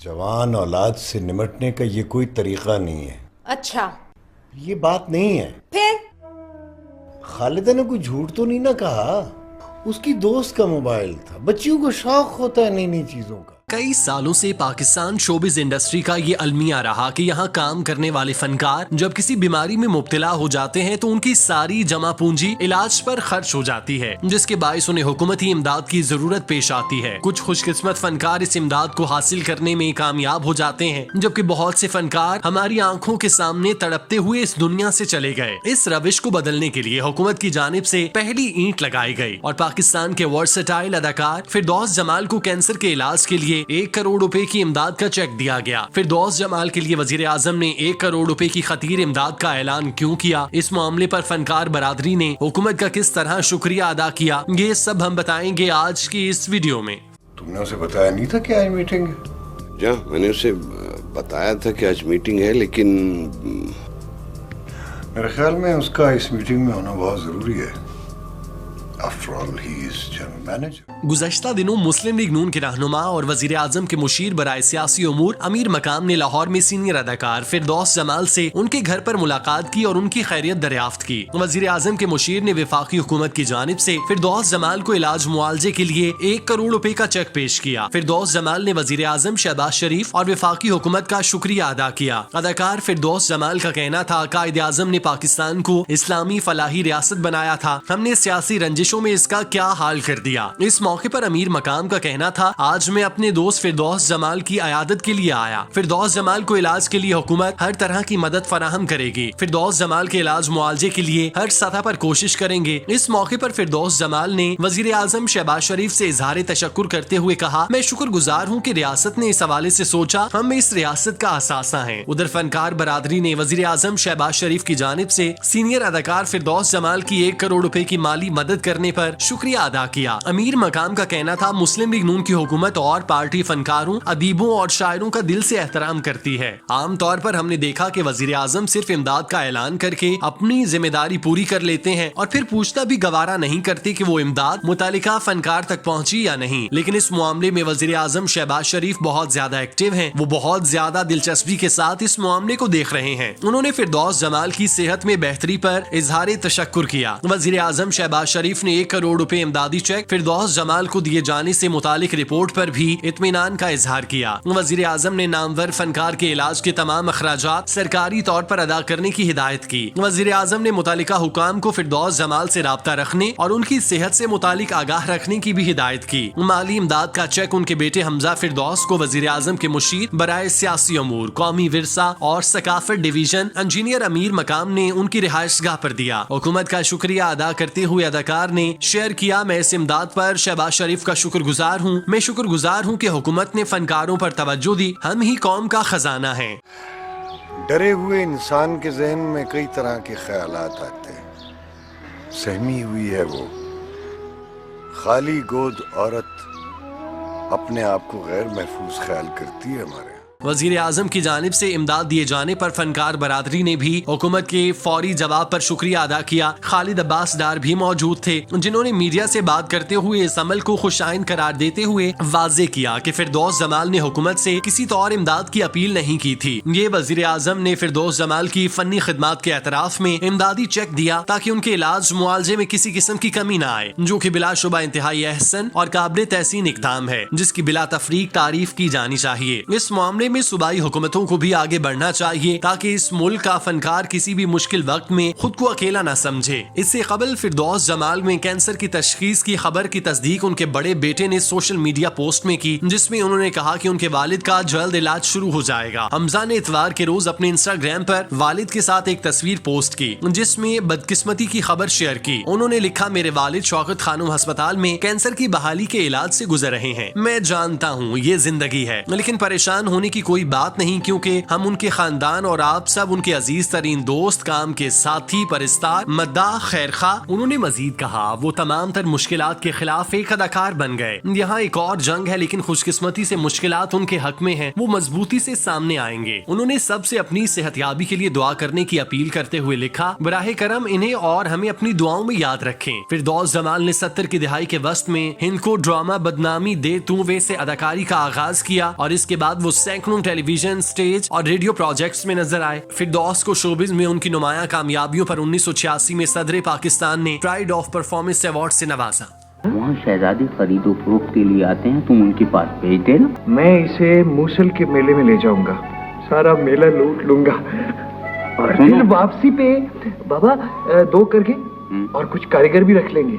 جوان اولاد سے نمٹنے کا یہ کوئی طریقہ نہیں ہے. اچھا یہ بات نہیں ہے. پھر خالدہ نے کوئی جھوٹ تو نہیں نہ کہا. اس کی دوست کا موبائل تھا. بچیوں کو شوق ہوتا ہے نئی نئی چیزوں کا. کئی سالوں سے پاکستان شوبز انڈسٹری کا یہ المیہ رہا کہ یہاں کام کرنے والے فنکار جب کسی بیماری میں مبتلا ہو جاتے ہیں تو ان کی ساری جمع پونجی علاج پر خرچ ہو جاتی ہے، جس کے باعث انہیں حکومتی امداد کی ضرورت پیش آتی ہے. کچھ خوش قسمت فنکار اس امداد کو حاصل کرنے میں کامیاب ہو جاتے ہیں، جبکہ بہت سے فنکار ہماری آنکھوں کے سامنے تڑپتے ہوئے اس دنیا سے چلے گئے. اس روش کو بدلنے کے لیے حکومت کی جانب سے پہلی اینٹ لگائی گئی اور پاکستان کے ورسٹائل اداکار فردوس جمال کو کینسر کے علاج کے لیے 1 کروڑ روپے کی امداد کا چیک دیا گیا. فردوس جمال کے لیے وزیر اعظم نے 1 کروڑ روپے کی خطیر امداد کا اعلان کیوں کیا؟ اس معاملے پر فنکار برادری نے حکومت کا کس طرح شکریہ ادا کیا؟ یہ سب ہم بتائیں گے آج کی اس ویڈیو میں. تم نے اسے بتایا نہیں تھا کہ آج میٹنگ ہے؟ جی میں نے اسے بتایا تھا کہ آج میٹنگ ہے، لیکن میرے خیال میں اس کا اس میٹنگ میں ہونا بہت ضروری ہے. After all, he is general manager. گزشتہ دنوں مسلم لیگ نون کے رہنما اور وزیر اعظم کے مشیر برائے سیاسی امور امیر مقام نے لاہور میں سینئر اداکار فردوس جمال سے ان کے گھر پر ملاقات کی اور ان کی خیریت دریافت کی. وزیر اعظم کے مشیر نے وفاقی حکومت کی جانب سے فردوس جمال کو علاج معالجے کے لیے 1 کروڑ روپے کا چیک پیش کیا. فردوس جمال نے وزیر اعظم شہباز شریف اور وفاقی حکومت کا شکریہ ادا کیا. اداکار فردوس جمال کا کہنا تھا، قائد اعظم نے پاکستان کو اسلامی فلاحی ریاست بنایا تھا، ہم نے سیاسی رنجشوں میں اس کا کیا حال کر دیا. اس موقع پر امیر مقام کا کہنا تھا، آج میں اپنے دوست فردوس جمال کی عیادت کے لیے آیا. فردوس جمال کو علاج کے لیے حکومت ہر طرح کی مدد فراہم کرے گی. فردوس جمال کے علاج معالجے کے لیے ہر سطح پر کوشش کریں گے. اس موقع پر فردوس جمال نے وزیر اعظم شہباز شریف سے اظہار تشکر کرتے ہوئے کہا، میں شکر گزار ہوں کہ ریاست نے اس حوالے سے سوچا، ہم اس ریاست کا اثاثہ ہیں. ادھر فنکار برادری نے وزیر اعظم شہباز شریف کی جانب سے سینئر اداکار فردوس جمال کی 1 کروڑ روپے کی مالی مدد کرنے پر شکریہ ادا کیا. امیر مقام کا کہنا تھا، مسلم لیگ نون کی حکومت اور پارٹی فنکاروں، ادیبوں اور شاعروں کا دل سے احترام کرتی ہے. عام طور پر ہم نے دیکھا کہ وزیر اعظم صرف امداد کا اعلان کر کے اپنی ذمہ داری پوری کر لیتے ہیں اور پھر پوچھنا بھی گوارا نہیں کرتے کہ وہ امداد متعلقہ فنکار تک پہنچی یا نہیں. لیکن اس معاملے میں وزیر اعظم شہباز شریف بہت زیادہ ایکٹیو ہیں. وہ بہت زیادہ دلچسپی کے ساتھ اس معاملے کو دیکھ رہے ہیں. انہوں نے فردوس جمال کی صحت میں بہتری پر اظہار تشکر کیا. وزیر اعظم شہباز شریف نے 1 کروڑ روپے امدادی چیک فردوس جمال کو دیے جانے سے متعلق رپورٹ پر بھی اطمینان کا اظہار کیا. وزیر اعظم نے نامور فنکار کے علاج کے تمام اخراجات سرکاری طور پر ادا کرنے کی ہدایت کی. وزیر اعظم نے متعلقہ حکام کو فردوس جمال سے رابطہ رکھنے اور ان کی صحت سے متعلق آگاہ رکھنے کی بھی ہدایت کی. مالی امداد کا چیک ان کے بیٹے حمزہ فردوس کو وزیر اعظم کے مشیر برائے سیاسی امور، قومی ورثہ اور ثقافت ڈویژن انجینئر امیر مقام نے ان کی رہائش گاہ پر دیا. حکومت کا شکریہ ادا کرتے ہوئے اداکار نے شیئر کیا، میں اس امداد پر شہباز شریف کا شکر گزار ہوں. میں شکر گزار ہوں کہ حکومت نے فنکاروں پر توجہ دی. ہم ہی قوم کا خزانہ ہیں. ڈرے ہوئے انسان کے ذہن میں کئی طرح کے خیالات آتے ہیں. سہمی ہوئی ہے وہ خالی گود عورت اپنے آپ کو غیر محفوظ خیال کرتی ہے. ہمارے وزیر اعظم کی جانب سے امداد دیے جانے پر فنکار برادری نے بھی حکومت کے فوری جواب پر شکریہ ادا کیا. خالد عباس ڈار بھی موجود تھے، جنہوں نے میڈیا سے بات کرتے ہوئے اس عمل کو خوشائن قرار دیتے ہوئے واضح کیا کہ فردوس جمال نے حکومت سے کسی طور امداد کی اپیل نہیں کی تھی. یہ وزیر اعظم نے فردوس جمال کی فنی خدمات کے اعتراف میں امدادی چیک دیا تاکہ ان کے علاج معالجے میں کسی قسم کی کمی نہ آئے، جو کہ بلا شبہ انتہائی احسن اور قابل تحسین اقدام ہے، جس کی بلا تفریق تعریف کی جانی چاہیے. اس معاملے میں صوبائی حکومتوں کو بھی آگے بڑھنا چاہیے تاکہ اس ملک کا فنکار کسی بھی مشکل وقت میں خود کو اکیلا نہ سمجھے. اس سے قبل فردوس جمال میں کینسر کی تشخیص کی خبر کی تصدیق ان کے بڑے بیٹے نے سوشل میڈیا پوسٹ میں کی، جس میں انہوں نے کہا کہ ان کے والد کا جلد علاج شروع ہو جائے گا. حمزہ نے اتوار کے روز اپنے انسٹاگرام پر والد کے ساتھ ایک تصویر پوسٹ کی جس میں بدقسمتی کی خبر شیئر کی. انہوں نے لکھا، میرے والد شوکت خانم ہسپتال میں کینسر کی بحالی کے علاج سے گزر رہے ہیں. میں جانتا ہوں یہ زندگی ہے، لیکن پریشان ہونے کی کوئی بات نہیں، کیونکہ ہم ان کے خاندان اور آپ سب ان کے عزیز ترین دوست، کام کے ساتھی، پرستار، مداح، خیر خواہ۔ انہوں نے مزید کہا وہ تمام تر مشکلات کے خلاف ایک اداکار بن گئے۔ یہاں ایک اور جنگ ہے، لیکن خوش قسمتی سے مشکلات ان کے حق میں ہیں، وہ مضبوطی سے سامنے آئیں گے۔ انہوں نے سب سے اپنی صحت یابی کے لیے دعا کرنے کی اپیل کرتے ہوئے لکھا، براہ کرم انہیں اور ہمیں اپنی دعاؤں میں یاد رکھیں۔ فردوس جمال نے 70 کی دہائی کے وسط میں ہند کو ڈرامہ بدنامی دے تو وے سے اداکاری کا آغاز کیا، اور اس کے بعد وہ سینکڑوں ٹیلی ویژن، سٹیج اور ریڈیو پروجیکٹس میں نظر آئے۔ فردوس کو شوبز میں ان کی نمایاں کامیابیوں پر 1986 میں صدر پاکستان نے پرائڈ آف پرفارمنس ایوارڈ سے نوازا۔ وہاں شہزادی خرید و فروخت کے لیے آتے ہیں، تم ان کے پاس بھیج دینا۔ میں اسے موصل کے میلے میں لے جاؤں گا، سارا میلہ لوٹ لوں گا، اور پھر واپسی پہ بابا 2 کر کے اور کچھ کاریگر بھی رکھ لیں گے۔